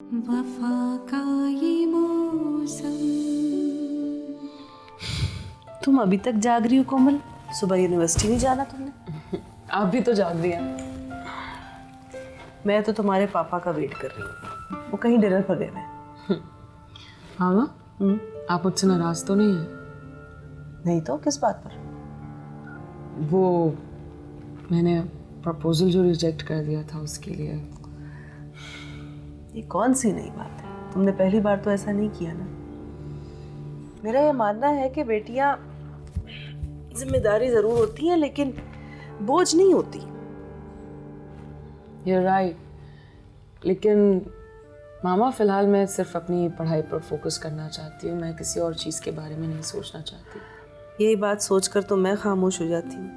वफा का ये मौसम। तुम अभी तक जाग रही हो कोमल? सुबह यूनिवर्सिटी नहीं जाना तुमने? आप भी तो जाग रही हैं। मैं तो तुम्हारे पापा का वेट कर रही हूँ, वो कहीं डिनर पर गए हैं। हाँ माँ, आप मुझसे नाराज तो नहीं हैं? नहीं तो किस बात पर? वो मैंने प्रपोजल जो रिजेक्ट कर दिया था उसके लिए। ये कौन सी नई बात है? तुमने पहली बार तो ऐसा नहीं किया ना। मेरा ये मानना है कि बेटियां जिम्मेदारी जरूर होती हैं लेकिन बोझ नहीं होती। You're right. लेकिन मामा फिलहाल मैं सिर्फ अपनी पढ़ाई पर फोकस करना चाहती हूँ। मैं किसी और चीज़ के बारे में नहीं सोचना चाहती। यही बात सोचकर तो मैं खामोश हो जाती हूँ,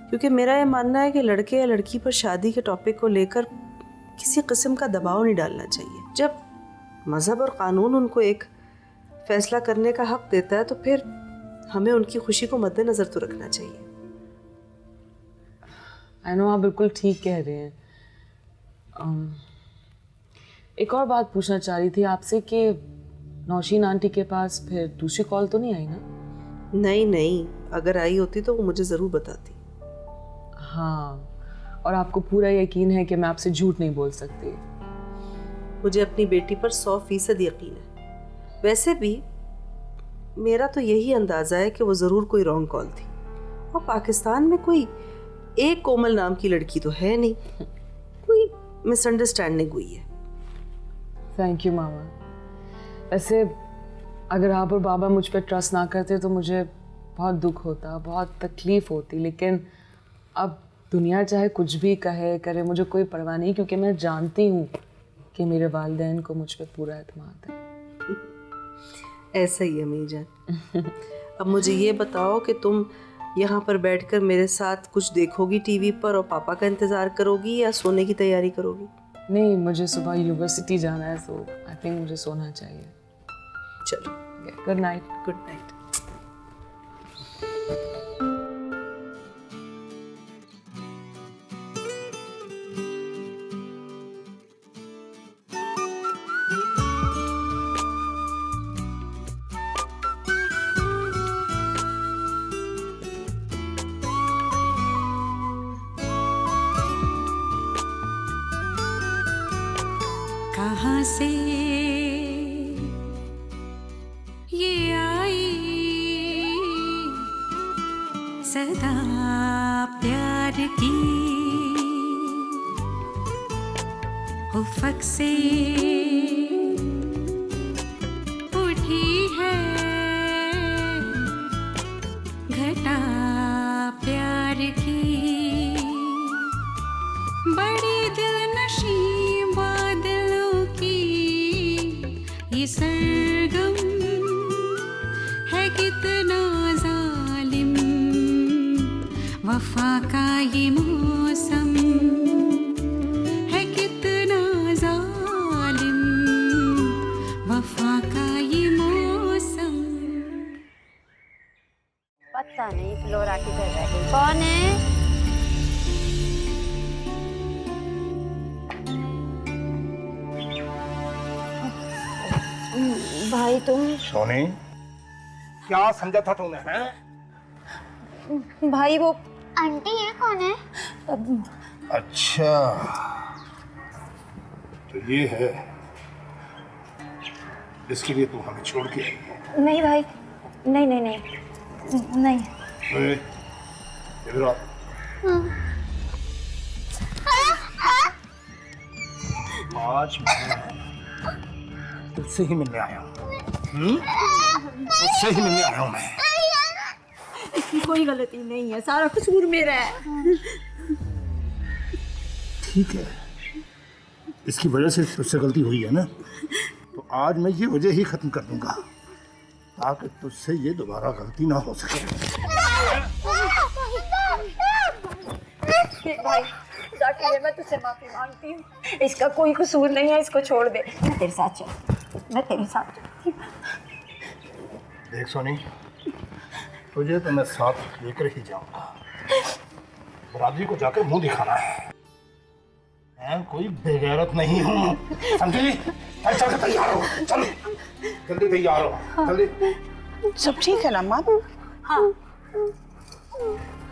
क्योंकि मेरा ये मानना है कि लड़के या लड़की पर शादी के टॉपिक को लेकर किसी किस्म का दबाव नहीं डालना चाहिए। जब मज़हब और कानून उनको एक फैसला करने का हक देता है तो फिर हमें उनकी खुशी को मद्देनज़र तो रखना चाहिए। आई नो, आप बिल्कुल ठीक कह रहे हैं। एक और बात पूछना चाह रही थी आपसे कि नौशीन आंटी के पास फिर दूसरी कॉल तो नहीं आई ना? नहीं, अगर आई होती तो वो मुझे ज़रूर बताती। हाँ, और आपको पूरा यकीन है कि मैं आपसे झूठ नहीं बोल सकती? मुझे अपनी बेटी पर 100% यकीन है। वैसे भी मेरा तो यही अंदाज़ा है कि वो ज़रूर कोई रॉन्ग कॉल थी, और पाकिस्तान में कोई एक कोमल नाम की लड़की तो है नहीं, कोई मिसअंडरस्टैंडिंग हुई है। थैंक यू मामा। वैसे अगर आप और बाबा मुझ पर ट्रस्ट ना करते तो मुझे बहुत दुख होता, बहुत तकलीफ़ होती, लेकिन अब दुनिया चाहे कुछ भी कहे करे मुझे कोई परवाह नहीं, क्योंकि मैं जानती हूँ कि मेरे वालिदैन को मुझ पर पूरा एतमाद है। ऐसा ही है मीजान। अब मुझे ये बताओ कि तुम यहाँ पर बैठकर मेरे साथ कुछ देखोगी टीवी पर और पापा का इंतज़ार करोगी या सोने की तैयारी करोगी? नहीं, मुझे सुबह यूनिवर्सिटी जाना है, सो आई थिंक मुझे सोना चाहिए। चलो, गुड नाइट। Good night. कहाँ से ये आई सदा प्यार की, उफ़क़ से उठी है घटा प्यार की। बड़ी दिलनशी बादलों की ये सरगम है, कितना जालिम वफा का ये मौसम है, कितना जालिम वफा का ये मौसम। पता नहीं फ्लोरा किधर रह गई। कौन है? भाई तुम? सोनी, क्या समझा था तूने? हैं? भाई वो आंटी है। कौन है? अच्छा, तो ये है जिसके लिए तू हमें छोड़ के आई है? नहीं भाई, नहीं। ए, इधर आ। आज मैं तुझसे ही मिलने आया हूँ। तुझसे ही मिलने आया हूँ मैं। इसकी कोई गलती नहीं है, सारा कसूर मेरा है। ठीक है, इसकी वजह से तुझसे गलती हुई है ना, तो आज मैं ये वजह ही खत्म कर दूंगा ताकि तुझसे ये दोबारा गलती ना हो सके। भाई जाके मैं तुझसे माफी मांगती हूँ, इसका कोई कसूर नहीं है, इसको छोड़ दे। मैं तेरे साथ चलती हूँ। देख सोनी, तुझे तो मैं साथ लेकर ही जाऊंगा। बरादरी को जाकर मुंह दिखाना है। मैं कोई बेगैरत नहीं हूँ, समझी? चल के तैयार हो, चलो जल्दी तैयार हो, जल्दी। सब ठीक है ना माँ? हाँ,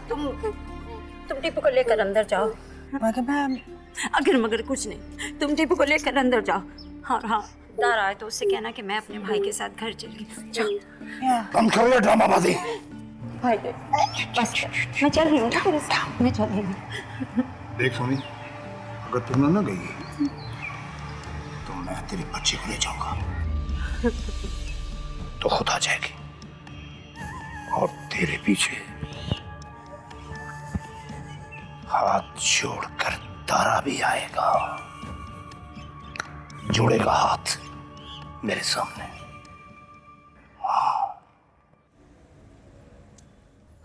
तुम टीपू को लेकर अंदर जाओ। मगर मैम, अगर मगर कुछ नहीं, तुम टीपू को लेकर अंदर जाओ। हाँ हाँ, डर आए तो उससे कहना कि मैं अपने भाई के साथ घर चली गई। जाओ। बंद करो ये ड्रामाबाजी। भाई बस, मैं चल रही हूँ ना तेरे साथ, मैं चल रही हूँ। देख सोनी, अगर तुम ना गई तो मैं तेरी बच्ची को ले जाऊंगा तो खुद आ जाएगी और तेरे पीछे हाथ जोड़कर तारा भी आएगा, जोड़ेगा हाथ मेरे सामने।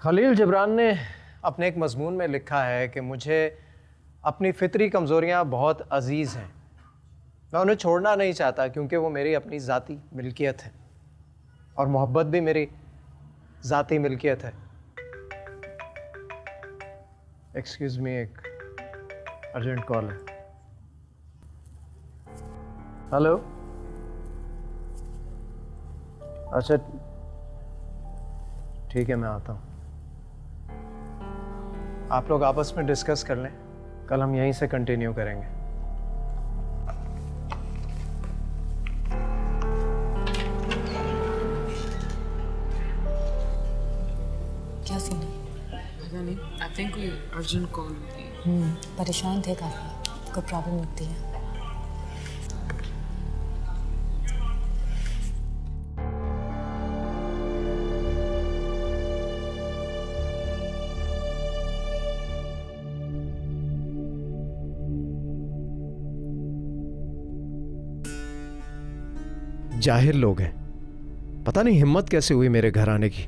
खलील जिब्रान ने अपने एक मजमून में लिखा है कि मुझे अपनी फितरी कमज़ोरियाँ बहुत अजीज़ हैं, मैं उन्हें छोड़ना नहीं चाहता क्योंकि वो मेरी अपनी ज़ाती मिल्कियत है और मोहब्बत भी मेरी ज़ाती मिल्कियत है। एक्सक्यूज़ मी, एक अर्जेंट कॉल है। हेलो, अच्छा ठीक है, मैं आता हूँ। आप लोग आपस में डिस्कस कर लें, कल हम यहीं से कंटिन्यू करेंगे। क्या सीन है? पता नहीं, आई थिंक कोई अर्जेंट कॉल होती है। परेशान थे काफ़ी, कोई प्रॉब्लम लगती है? जाहिर लोग हैं, पता नहीं हिम्मत कैसे हुई मेरे घर आने की।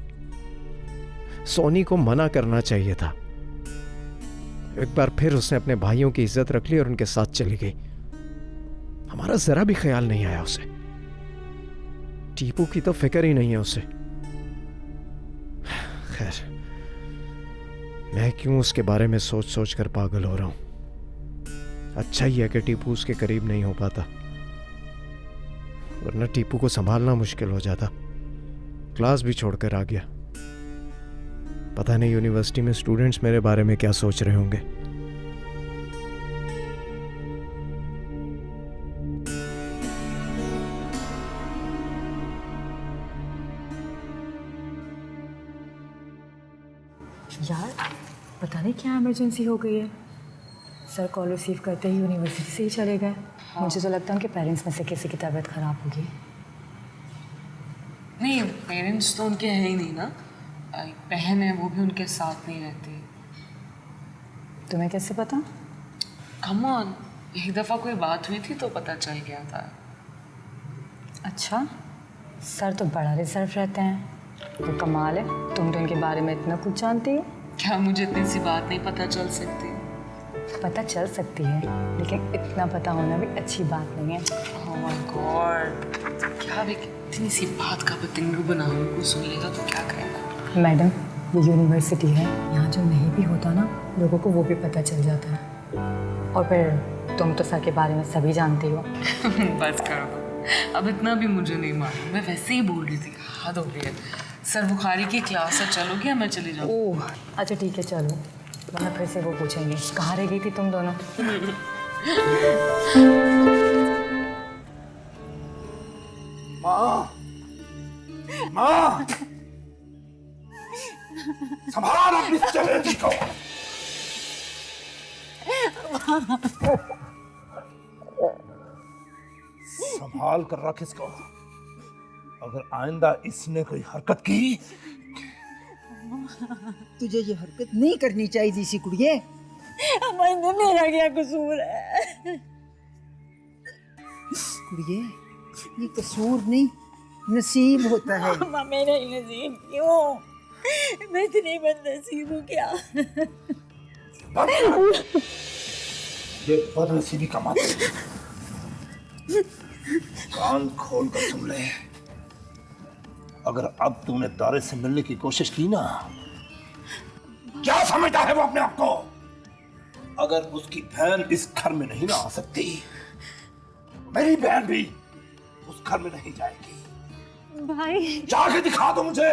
सोनी को मना करना चाहिए था। एक बार फिर उसने अपने भाइयों की इज्जत रख ली और उनके साथ चली गई। हमारा जरा भी ख्याल नहीं आया उसे। टीपू की तो फिक्र ही नहीं है उसे। खैर, मैं क्यों उसके बारे में सोच सोच कर पागल हो रहा हूं। अच्छा ही है कि टीपू उसके करीब नहीं हो पाता, वरना टीपू को संभालना मुश्किल हो जाता। क्लास भी छोड़कर आ गया। पता नहीं यूनिवर्सिटी में स्टूडेंट्स मेरे बारे में क्या सोच रहे होंगे। यार पता नहीं क्या इमरजेंसी हो गई है। सर कॉल रिसीव करते ही यूनिवर्सिटी से ही चले गए। मुझे तो लगता है उनके पेरेंट्स में से किसी की तबीयत खराब होगी। नहीं, पेरेंट्स तो उनके हैं ही नहीं ना। एक बहन है, वो भी उनके साथ नहीं रहती। तुम्हें कैसे पता? कम ऑन, एक दफ़ा कोई बात हुई थी तो पता चल गया था। अच्छा, सर तो बड़ा रिजर्व रहते हैं। वो कमाल है, तुम तो उनके बारे में इतना कुछ जानती हो। क्या मुझे इतनी सी बात नहीं पता चल सकती? पता चल सकती है, लेकिन इतना पता होना भी अच्छी बात नहीं है। ओह माय गॉड, क्या भी इतनी सी बात का बतिंगू बना को सुन लेगा तो क्या करेगा? मैडम, ये यूनिवर्सिटी है, यहाँ जो नहीं भी होता ना, लोगों को वो भी पता चल जाता है। और फिर तुम तो सर के बारे में सभी जानती हो। बस कर दो, अब इतना भी मुझे नहीं मालूम। मैं वैसे ही बोल रही थी, हद हो गई है। सर बुखारी की क्लास है, चलोगे या मैं चली जाऊँ? ओह अच्छा ठीक है, चलो, वरना फिर से वो पूछेंगे कहाँ रह गई थी तुम दोनों। माँ, माँ, संभाल अपनी चलेगी को। संभाल कर रख इसको। अगर आइंदा इसने कोई हरकत की, तुझे ये हरकत नहीं करनी चाहिए थी सी कुड़िए। मेरा क्या कसूर है? कुड़िए, ये कसूर नहीं, नसीब होता है। अम्मा, मेरा ही नसीब क्यों? मैं इतनी बदनसीब हूँ क्या? ये बदनसीबी का मतलब। कान खोल कर सुन ले। अगर अब तूने तारे से मिलने की कोशिश की ना, क्या समझता है वो अपने आप को? अगर उसकी बहन इस घर में नहीं ना आ सकती, मेरी बहन भी उस घर में नहीं जाएगी। भाई जाके दिखा दो मुझे,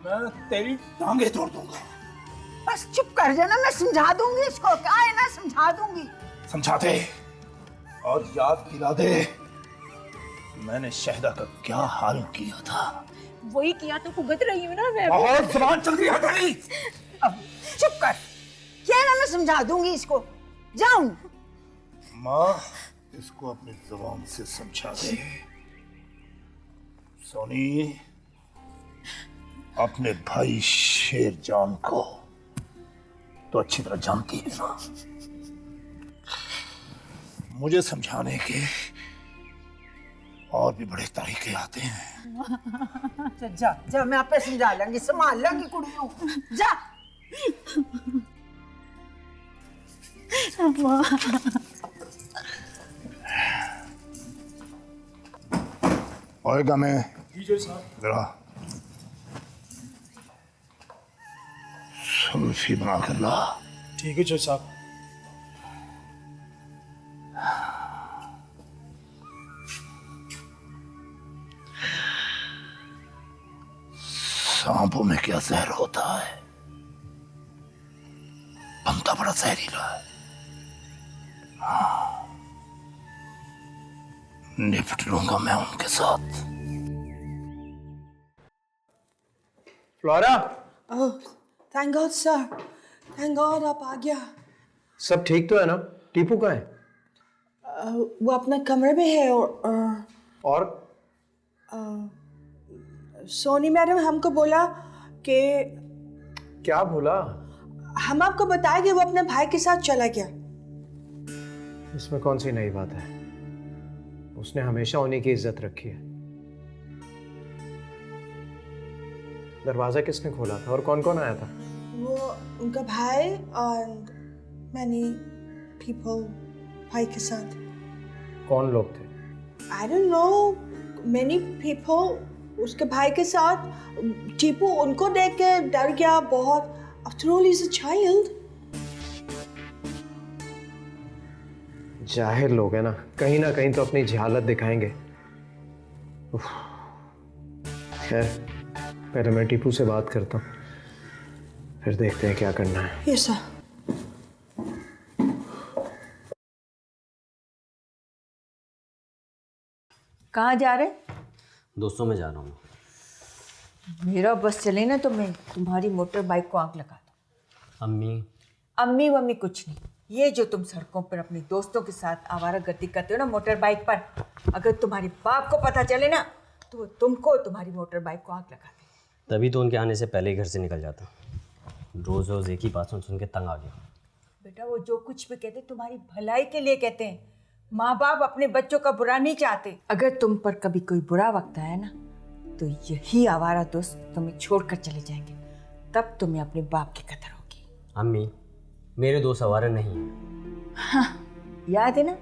मैं तेरी टांगे तोड़ दूंगा। बस चुप कर जाना, मैं समझा दूंगी इसको। क्या है ना, समझा दूंगी। समझा दे और याद दिला दे मैंने शहदा का क्या हाल किया था। वही किया तो भुगत रही हूँ ना मैं। बहुत जबान चल रही है तेरी। अब चुप कर, क्या ना, मैं समझा दूंगी इसको। जाऊं? माँ इसको अपनी जुबान से समझा दे। सोनी अपने भाई शेरजान को तो अच्छी तरह जानती है ना, मुझे समझाने के और भी बड़े तरीके आते हैं। अच्छा, जा जा, मैं आपे समझा लूंगी, संभाल लूंगी कुड़ियों। जा। आएगा मैं जरा सुल्फी बना कर ला। ठीक है जोश साहब। सांपों में क्या जहर होता है, बनता बड़ा जहरीला है। हाँ, निपट लूंगा मैं उनके साथ। Flora, oh thank God sir, thank God आप आ गया। सब ठीक तो है ना? टीपू कहाँ है? वो अपने कमरे में है। और सोनी मैडम हमको बोला कि क्या बोला? हम आपको बताएं कि वो अपने भाई के साथ चला गया। इसमें कौन सी नई बात है? उसने हमेशा उन्हीं की इज्जत रखी है। दरवाजा किसने खोला था और कौन कौन आया था? वो उनका भाई और मैनी पीपल भाई के साथ। कौन लोग थे? I don't know, many people उसके भाई के साथ। टीपू उनको देख के डर गया बहुत। After all he is a child. जाहिर लोग हैं ना कहीं तो अपनी जहालत दिखाएंगे। उफ। खैर पहले मैं टीपू से बात करता हूँ, फिर देखते हैं क्या करना है। Yes sir. कहाँ जा रहे? दोस्तों में जा रहा हूँ। मेरा बस चले ना तो मैं तुम्हारी मोटर बाइक को आग लगा दूँ। अम्मी अम्मी वम्मी कुछ नहीं। ये जो तुम सड़कों पर अपने दोस्तों के साथ आवारागर्दी करते हो ना मोटर बाइक पर, अगर तुम्हारे बाप को पता चले ना तो वो तुमको तुम्हारी मोटर बाइक को आग लगा दे। तभी तो उनके आने से पहले ही घर से निकल जाता। रोज़ रोज़ एक ही बात सुन के तंग आ गया। बेटा वो जो कुछ भी कहते तुम्हारी भलाई के लिए कहते हैं। माँ बाप अपने बच्चों का बुरा नहीं चाहते। अगर तुम पर कभी कोई बुरा वक्त आया ना तो यही आवारा दोस्त तुम्हें छोड़कर चले जाएंगे, तब तुम्हें अपने बाप की कदर होगी। अम्मी मेरे दोस्त आवारा नहीं है। हाँ, याद है ना,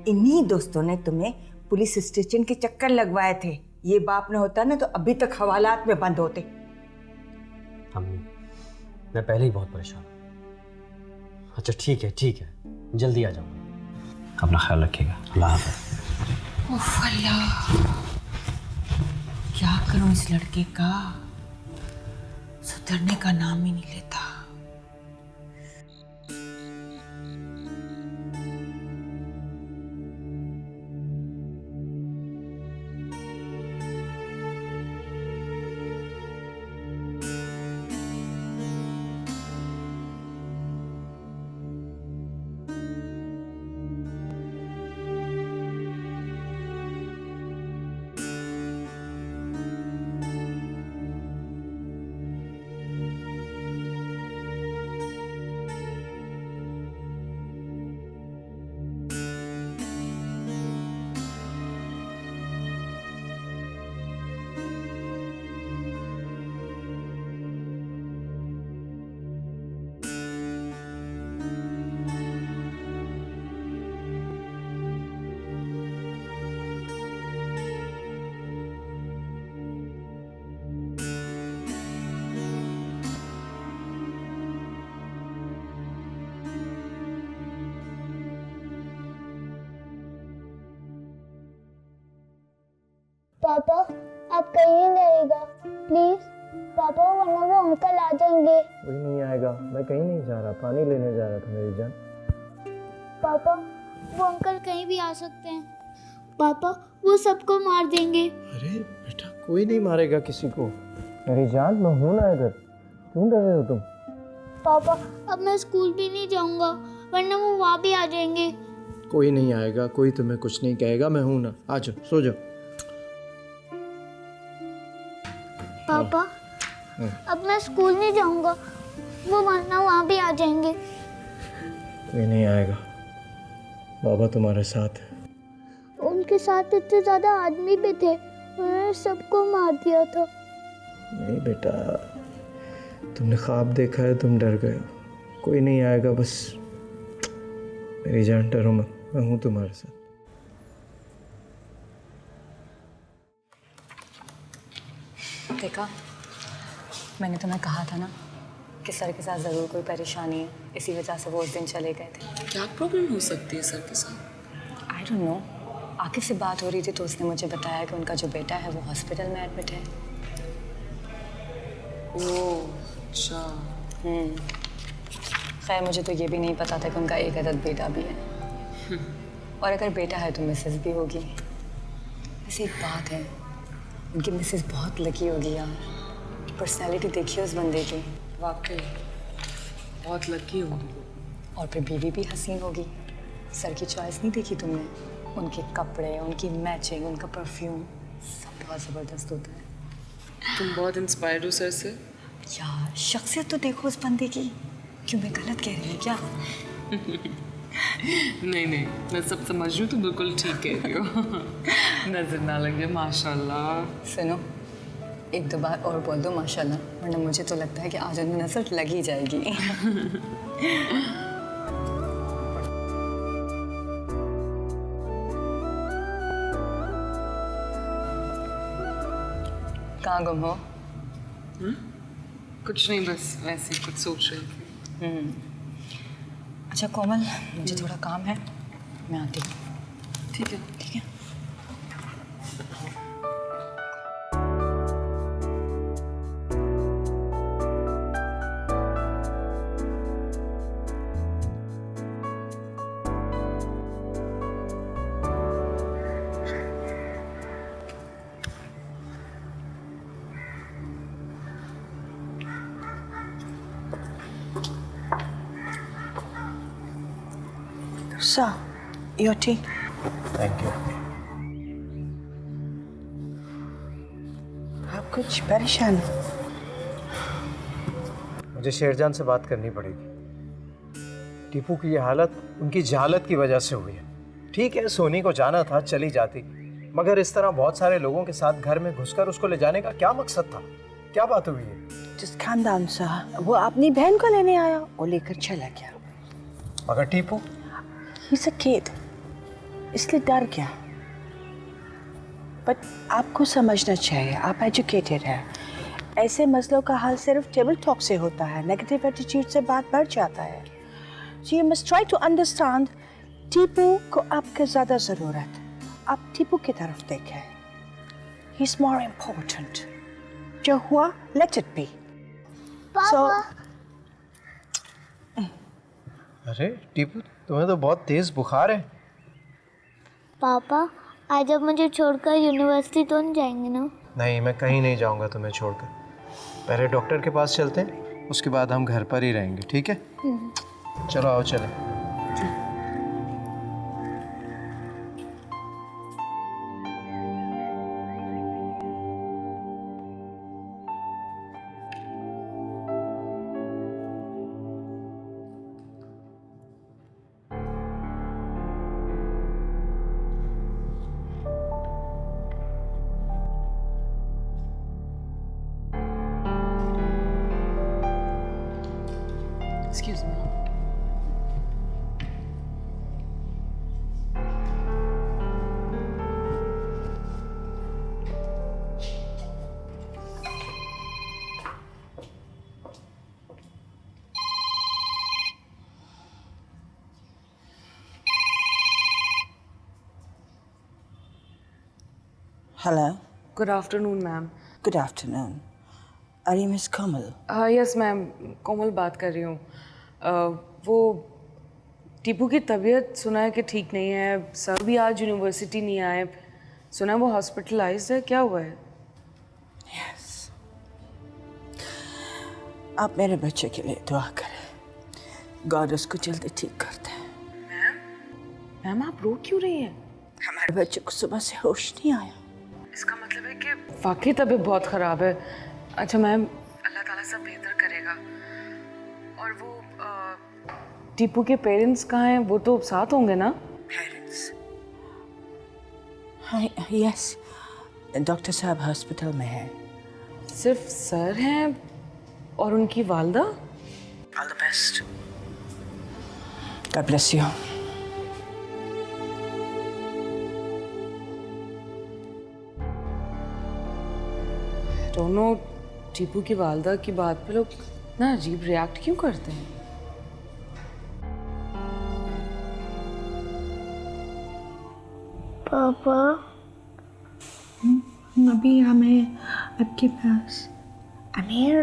इन्हीं दोस्तों ने तुम्हें पुलिस स्टेशन के चक्कर लगवाए थे। ये बाप न होता ना तो अभी तक हवालात में बंद होते। अम्मी मैं पहले ही बहुत परेशान हूँ। अच्छा ठीक है जल्दी आ जाऊँगा। अपना ख्याल रखिएगा। अल्लाह हाफ़िज़। उफ़ अल्लाह, क्या करूं इस लड़के का, सुधरने का नाम ही नहीं लेता। पापा आप कहीं नहीं रहेगा प्लीज पापा, वरना वो अंकल आ जाएंगे। कोई नहीं आएगा, मैं कहीं नहीं जा रहा, पानी लेने जा रहा था मेरी जान। पापा वो अंकल कहीं भी आ सकते हैं पापा, वो सबको मार देंगे। अरे बेटा कोई नहीं मारेगा किसी को मेरी जान, मैं हूं ना इधर, क्यों डर रहे हो तुम? पापा अब मैं स्कूल भी नहीं जाऊंगा वरना वो वहाँ भी आ जाएंगे। कोई नहीं आएगा, कोई तुम्हें कुछ नहीं कहेगा, मैं हूं ना, आ जाओ सो जाओ। पापा अब मैं स्कूल नहीं जाऊंगा, वो वरना वहाँ भी आ जाएंगे। कोई नहीं आएगा, बाबा तुम्हारे साथ है। उनके साथ इतने ज्यादा आदमी भी थे, उन्होंने सबको मार दिया था। नहीं बेटा, तुमने ख्वाब देखा है, तुम डर गए हो। कोई नहीं आएगा, बस मेरी जान डरो मत, मैं हूँ तुम्हारे साथ। देखा, मैंने तुम्हें कहा था ना कि सर के साथ ज़रूर कोई परेशानी है, इसी वजह से वो उस दिन चले गए थे। क्या प्रॉब्लम हो सकती है सर के साथ? आई डोंट नो, आकिब से बात हो रही थी तो उसने मुझे बताया कि उनका जो बेटा है वो हॉस्पिटल में एडमिट है। ओह अच्छा। खैर मुझे तो ये भी नहीं पता था कि उनका एक अदद बेटा भी है, और अगर बेटा है तो मिसेस भी होगी। वैसे एक बात है, उनकी मिसेस बहुत लकी होगी यार, पर्सनैलिटी देखिए उस बंदे की। वाकई बहुत लकी होगी। और फिर बीवी भी हसीन होगी। सर की चॉइस नहीं देखी तुमने? उनके कपड़े, उनकी मैचिंग, उनका परफ्यूम, सब बहुत ज़बरदस्त होता है। तुम बहुत इंस्पायर्ड हो सर से। यार शख्सियत तो देखो उस बंदे की, क्यों मैं गलत कह रही हूँ क्या? नहीं नहीं, मैं सब समझ रही हूँ, तुम बिल्कुल ठीक कह रही हो। नजर ना लगे, माशाल्लाह। सुनो, एक दो बार और बोल दो माशाल्लाह, वरना मुझे तो लगता है कि आज उनमें नजर लग ही जाएगी। कहाँ गुम हो? कुछ नहीं, बस वैसे ही कुछ सोच रही थी। अच्छा कोमल, मुझे थोड़ा काम है, मैं आती हूँ। ठीक है। ठीक है। So, your tea. Thank you. आप कुछ परेशान हो? मुझे शेरजान से बात करनी पड़ेगी। टीपू की ये हालत उनकी जहालत की वजह से हुई है। ठीक है, सोनी को जाना था, चली जाती, मगर इस तरह बहुत सारे लोगों के साथ घर में घुसकर उसको ले जाने का क्या मकसद था? क्या बात हुई है? Just calm down, sir. वो अपनी बहन को लेने आया और लेकर चला गया। मगर टीपू? He's a kid. इसलिए डर गया। बट आपको समझना चाहिए, आप एजुकेटेड हैं। ऐसे मसलों का हल सिर्फ टेबल टॉक से होता है, नेगेटिव एटीट्यूड से बात बढ़ जाता है। So you must try to understand, Tipu को आपके ज़्यादा ज़रूरत। आप टीपू की तरफ देखें। He's more important. जो हुआ, let it be. पापा अरे टीपू, तुम्हें तो बहुत तेज बुखार है। पापा आज आप मुझे छोड़कर यूनिवर्सिटी तो नहीं जाएंगे ना? नहीं, मैं कहीं नहीं जाऊंगा तुम्हें छोड़कर। पहले डॉक्टर के पास चलते हैं, उसके बाद हम घर पर ही रहेंगे, ठीक है? चलो आओ चले। Excuse me. Hello. Good afternoon ma'am. Good afternoon. Are you miss Kamal? Yes ma'am, Komal बात कर रही हूँ। वो टीपू की तबीयत सुना है कि ठीक नहीं है, सर भी आज यूनिवर्सिटी नहीं आए, सुना है वो हॉस्पिटलाइज्ड है, क्या हुआ है? यस, आप मेरे बच्चे के लिए दुआ करें, गॉड उसको जल्दी ठीक करते हैं। मैम आप रो क्यों रही हैं? हमारे बच्चे को सुबह से होश नहीं आया। इसका मतलब है कि वाकई तबीयत बहुत ख़राब है। अच्छा मैम, अल्लाह ताला सब बेहतर करेगा। और वो टीपू के पेरेंट्स कहाँ हैं? वो तो साथ होंगे ना? पेरेंट्स? हाँ, यस, डॉक्टर साहब हॉस्पिटल में है। सिर्फ सर हैं और उनकी वालदा? All the best. God bless you. दोनों टीपू की वालदा की बात पे लोग इतना अजीब रिएक्ट क्यों करते हैं? पापा अभी हमें आपके पास अमीर,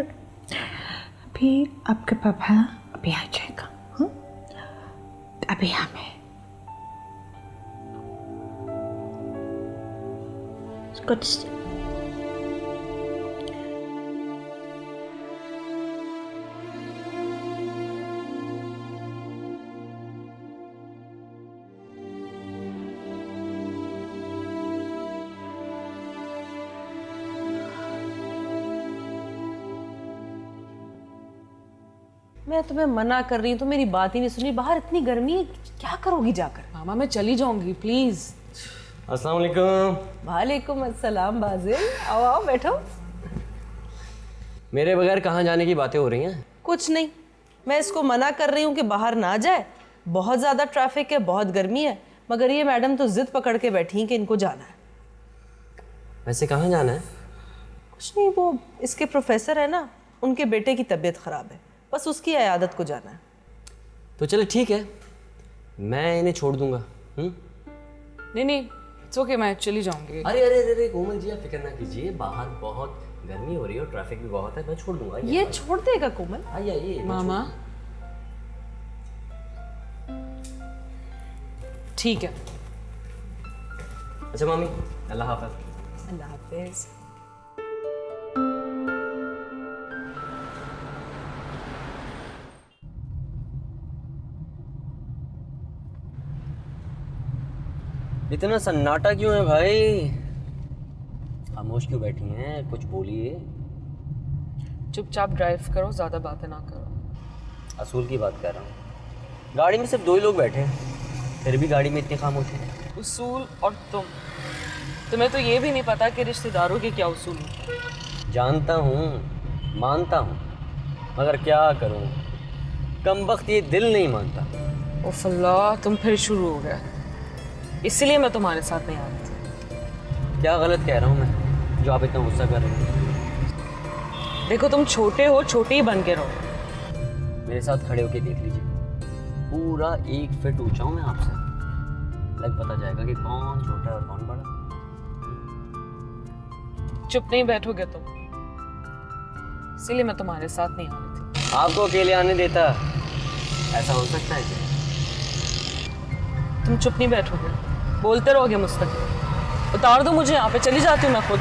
अभी आपका पापा अभी आ जाएगा। अभी हमें कुछ मैं तुम्हें मना कर रही हूँ तो मेरी बात ही नहीं सुनी। बाहर इतनी गर्मी है, क्या करोगी जाकर? मामा मैं चली जाऊंगी प्लीज। अस्सलाम वालेकुम। वालेकुम अस्सलाम बाजिल, आओ आओ बैठो। मेरे बगैर कहाँ जाने की बातें हो रही हैं? कुछ नहीं, मैं इसको मना कर रही हूँ कि बाहर ना जाए, बहुत ज़्यादा ट्रैफिक है, बहुत गर्मी है, मगर ये मैडम तो जिद पकड़ के बैठी हैं कि इनको जाना है। वैसे कहाँ जाना है? कुछ नहीं, वो इसके प्रोफेसर है ना, उनके बेटे की तबीयत ख़राब है, बस उसकी इयादत को जाना है। तो चलो ठीक है, मैं इन्हें छोड़ दूंगा। नहीं नहीं, इट्स ओके, मैं चली जाऊंगी। अरे अरे अरे कोमल जी, आप फिक्र ना कीजिए, बाहर बहुत गर्मी हो रही है और ट्रैफिक भी बहुत है, मैं छोड़ दूंगा। ये छोड़ देगा कोमल? आइए आइए मामा ठीक है। अच्छा मामी, अल्लाह हाफ़िज़। अल्लाह हाफिज़। इतना सन्नाटा क्यों है भाई? खामोश क्यों बैठी हैं? कुछ बोलिए। चुपचाप ड्राइव करो, ज़्यादा बातें ना करो। असूल की बात कर रहा हूँ। गाड़ी में सिर्फ 2 ही लोग बैठे हैं, फिर भी गाड़ी में इतनी खामोश है। उसूल और तुम्हें तो ये भी नहीं पता कि रिश्तेदारों के क्या उसूल हैं। जानता हूँ, मानता हूँ, मगर क्या करूँ, कमबख्त ये दिल नहीं मानता। उफ़ अल्लाह, तुम फिर शुरू हो गए, इसलिए मैं तुम्हारे साथ नहीं आ रही थी। क्या गलत कह रहा हूँ मैं जो आप इतना गुस्सा कर रहे हैं? देखो तुम छोटे हो, छोटे ही बन के रहो। मेरे साथ खड़े होके देख लीजिए, पूरा 1 फीट ऊंचा हूँ मैं आपसे। लग पता जाएगा कि कौन छोटा है और कौन बड़ा। चुप नहीं बैठोगे तुम, इसीलिए मैं तुम्हारे साथ नहीं आ रही थी। आपको अकेले आने देता, ऐसा हो सकता है क्या? तुम चुप नहीं बैठोगे, बोलते रहोगे मुस्तकिल। उतार दो मुझे यहाँ पे, चली जाती हूँ मैं खुद।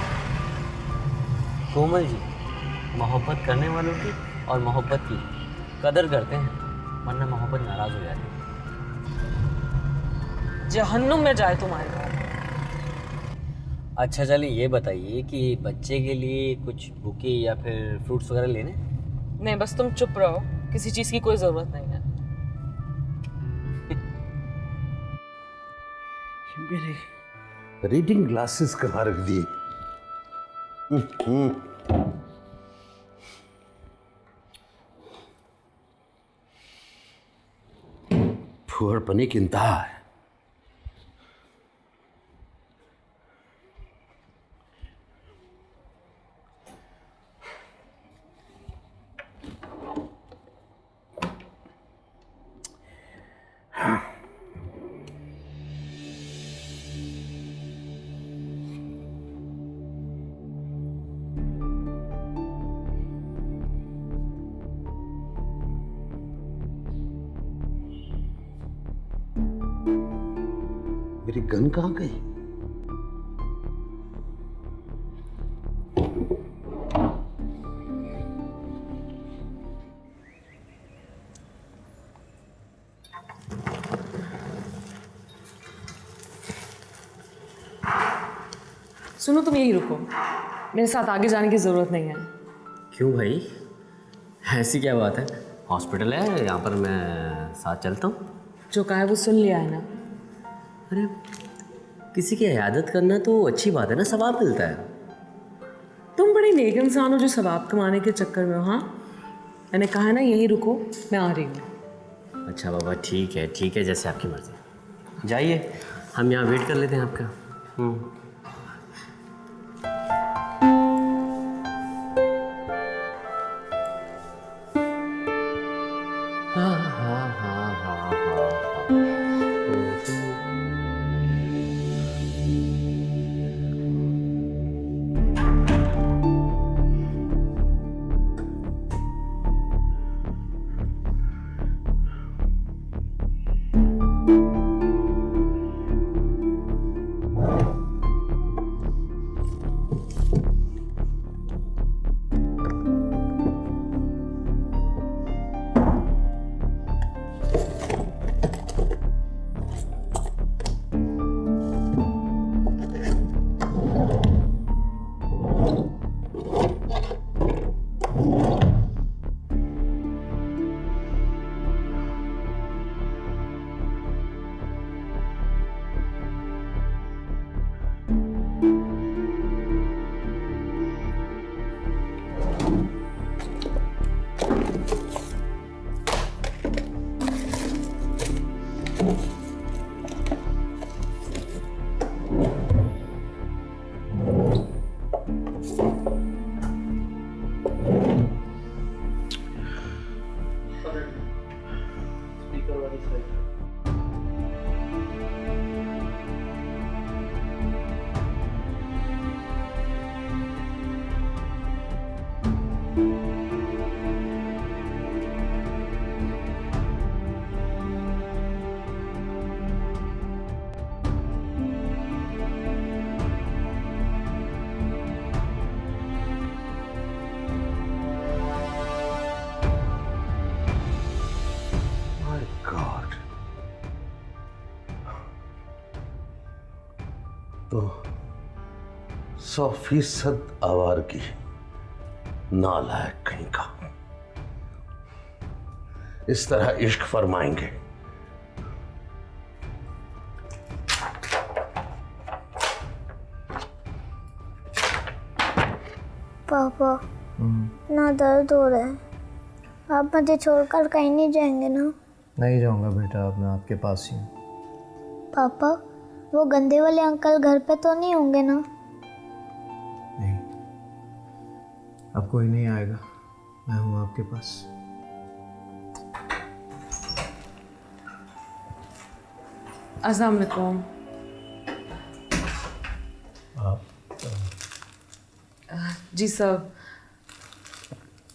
कोमल जी, मोहब्बत करने वालों की और मोहब्बत की कदर करते हैं, वरना मोहब्बत नाराज हो जाती है। जहन्नुम में जाए तुम्हारे घर। अच्छा चलिए ये बताइए कि बच्चे के लिए कुछ बुके या फिर फ्रूट्स वगैरह लेने? नहीं, बस तुम चुप रहो, किसी चीज़ की कोई ज़रूरत नहीं है। मेरे रीडिंग ग्लासेस कहाँ रख दिए? फुहड़पने की इंतहा है। मेरी गन कहाँ गई? सुनो, तुम यही रुको, मेरे साथ आगे जाने की ज़रूरत नहीं है। क्यों भाई, ऐसी क्या बात है? हॉस्पिटल है यहाँ पर, मैं साथ चलता हूँ। जो कहा है वो सुन लिया है ना। अरे किसी की इयादत करना तो अच्छी बात है ना, सवाब मिलता है। तुम बड़े नेक इंसान हो जो सवाब कमाने के चक्कर में हो। हाँ, मैंने कहा है ना यहीं रुको, मैं आ रही हूँ। अच्छा बाबा, ठीक है, जैसे आपकी मर्जी। जाइए, हम यहाँ वेट कर लेते हैं आपका। तो 100% आवारगी, नालायक कहीं का। इस तरह इश्क फरमाएंगे? पापा, ना दर्द हो रहा है। आप मुझे छोड़कर कहीं नहीं जाएंगे ना? नहीं जाऊंगा बेटा, अब मैं आपके पास ही हूँ। पापा, वो गंदे वाले अंकल घर पे तो नहीं होंगे ना? नहीं, अब कोई नहीं आएगा, मैं हूँ आपके पास। अस्सलाम वालेकुम। आप जी सर,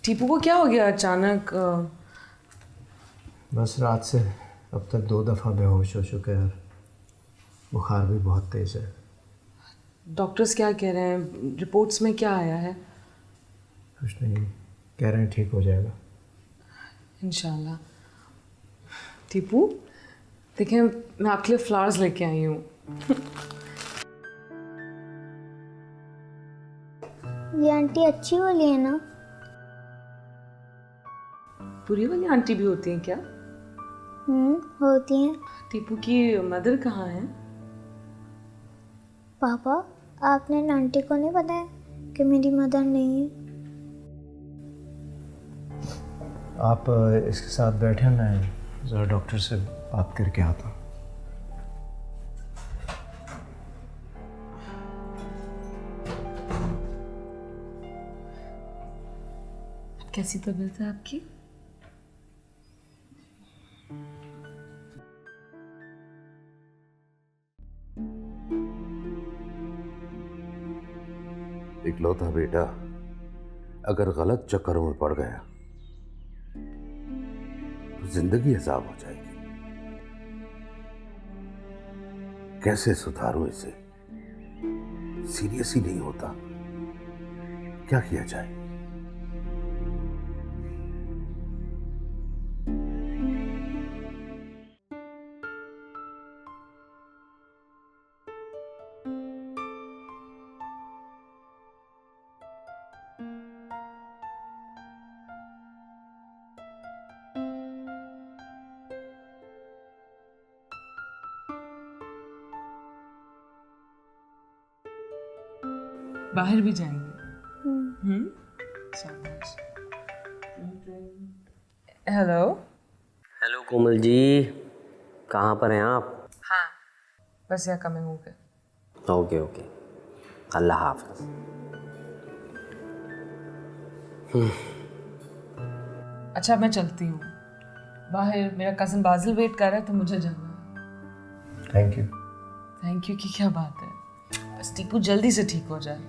टीपू को क्या हो गया अचानक? बस रात से अब तक 2 दफ़ा बेहोश हो चुके हैं, बुखार भी बहुत तेज़ है। डॉक्टर्स क्या कह रहे हैं? रिपोर्ट्स में क्या आया है? कुछ नहीं, कह रहे हैं ठीक हो जाएगा इंशाल्लाह। टीपू, देखें मैं आपके लिए फ्लावर्स लेके आई हूँ। ये आंटी अच्छी वाली है ना? पूरी वाली आंटी भी होती हैं क्या? होती हैं। टीपू की मदर कहाँ है? पापा, आपने आंटी को नहीं बताया कि मेरी मदर नहीं है? आप इसके साथ बैठे, मैं ज़रा डॉक्टर से बात करके आता हूँ। कैसी तबीयत है आपकी? इकलौता बेटा अगर गलत चक्करों में पड़ गया तो जिंदगी अजाब हो जाएगी। कैसे सुधारूं इसे? सीरियस ही नहीं होता। क्या किया जाए? बाहर भी जाएंगे? शाबाश। हेलो। हेलो कोमल जी, कहाँ पर हैं आप? हाँ, बस यहाँ कमिंग हो गए। ओके ओके, अल्लाह हाफ़िज़। अच्छा मैं चलती हूँ, बाहर मेरा कज़न बाजिल वेट कर रहा है तो मुझे जाना है। Thank you. थैंक यू की क्या बात है, बस टीपू जल्दी से ठीक हो जाए।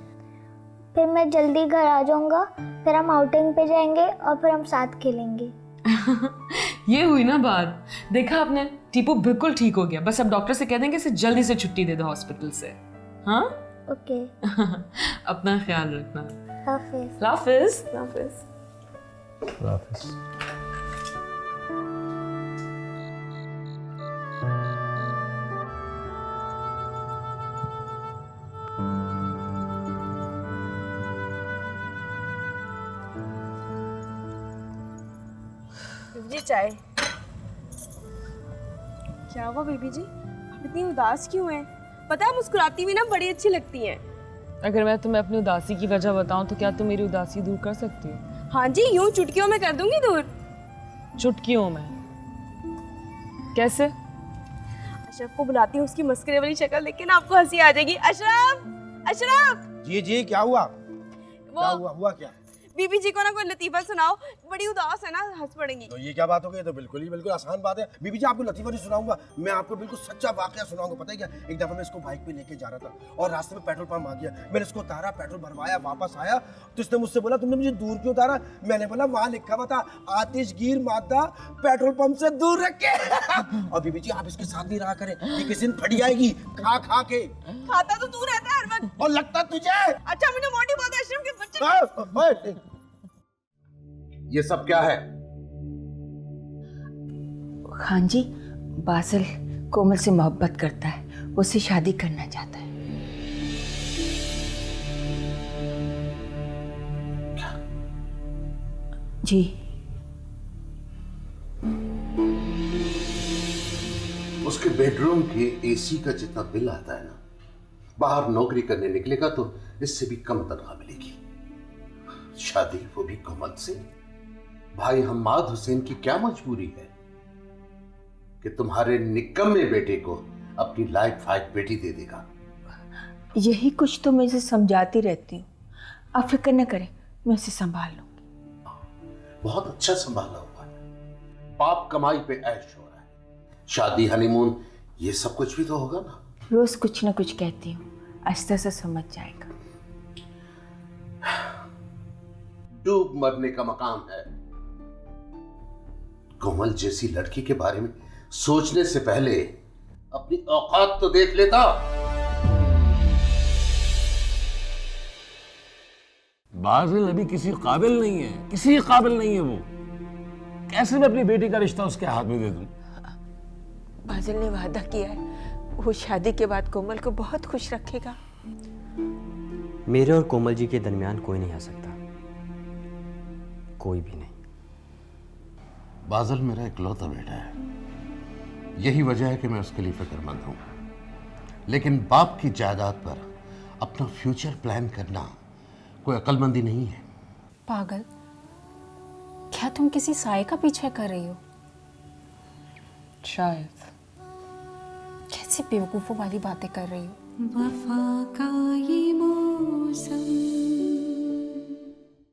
फिर मैं जल्दी घर आ जाऊंगा, फिर हम आउटिंग पे जाएंगे और फिर हम साथ खेलेंगे। ये हुई ना बात, देखा आपने, टीपू बिल्कुल ठीक हो गया। बस अब डॉक्टर से कह देंगे इसे जल्दी से छुट्टी दे दो हॉस्पिटल से। हाँ ओके। अपना ख्याल रखना। हाफिज। हाफिज। हाफिज। हाफिज। जी चाय। क्या हुआ बेबी जी, आप इतनी उदास क्यों हैं? पता है मुस्कुराती हुई ना बड़ी अच्छी लगती हैं। अगर मैं तुम्हें अपनी उदासी की वजह बताऊं तो क्या तुम मेरी उदासी दूर कर सकती हो? हाँ जी, यूं चुटकियों में कर दूंगी दूर। चुटकियों में? कैसे? अशरफ को बुलाती हूँ, उसकी मस्करे वाली शक्ल देख के ना आपको हंसी आ जाएगी। अशरफ, अशरफ। जी जी, क्या हुआ? वो हुआ क्या? बीबी जी को ना कोई लतीफा सुनाओ, बड़ी उदास है ना, हंस पड़ेंगी। तो ये क्या बात हो गई? तो बिल्कुल आसान बात है। बीबी जी आपको लतीफा नहीं सुनाऊंगा, मैं आपको बिल्कुल सच्चा वाकया सुनाऊंगा। पता है क्या, एक दफा मैं इसको बाइक पे लेके जा रहा था और रास्ते में पेट्रोल पंप आ गया। मैंने इसको उतारा, पेट्रोल भरवाया, वापस आया तो इसने मुझसे बोला तुमने मुझे दूर क्यों उतारा? मैंने बोला वहां लिखा हुआ था आतिशगीर मादा पेट्रोल पंप से दूर रखे। और बीबी जी आप इसके साथ नहीं रहा करें, ये किसी दिन फट जाएगी खा खा के। खाता तो तू रहता है हर वक्त। और लगता तुझे? अच्छा मुझे मोटी बात है, अशरफ के बच्चे। ये सब क्या है? खान जी, बासिल कोमल से मोहब्बत करता है, उससे शादी करना चाहता है। जी। उसके बेडरूम के एसी का जितना बिल आता है ना, बाहर नौकरी करने निकलेगा तो इससे भी कम तनख्वाह मिलेगी। शादी वो भी कोमल से। भाई हम्माद हुसैन की क्या मजबूरी है कि तुम्हारे निकम्मे बेटे को अपनी लाइफ फाइट बेटी दे देगा? यही कुछ तो मैं इसे समझाती रहती हूँ। आप फिक्र न करें, मैं इसे संभाल लूंगी। बहुत अच्छा संभाला हुआ है। बाप कमाई पे ऐश हो रहा है, शादी हनीमून ये सब कुछ भी तो होगा ना। रोज कुछ न कुछ कहती हूँ, आहिस्ता से समझ जाएगा। डूब मरने का मकाम है। कोमल जैसी लड़की के बारे में सोचने से पहले अपनी औकात तो देख लेता। बाजिल अभी किसी काबिल नहीं है, किसी काबिल नहीं है वो। कैसे मैं अपनी बेटी का रिश्ता उसके हाथ में दे दूं? बाजिल ने वादा किया है, वो शादी के बाद कोमल को बहुत खुश रखेगा। मेरे और कोमल जी के दरमियान कोई नहीं आ सकता, कोई भी नहीं। बाजिल मेरा इकलौता बेटा है, यही वजह है कि मैं उसके लिए फिक्रमंद हूं। लेकिन बाप की जायदाद पर अपना फ्यूचर प्लान करना कोई अक्लमंदी नहीं है। पागल, क्या तुम किसी साये का पीछा कर रही हो? शायद। कैसी बेवकूफों वाली बातें कर रही हो? वफा का ये मौसम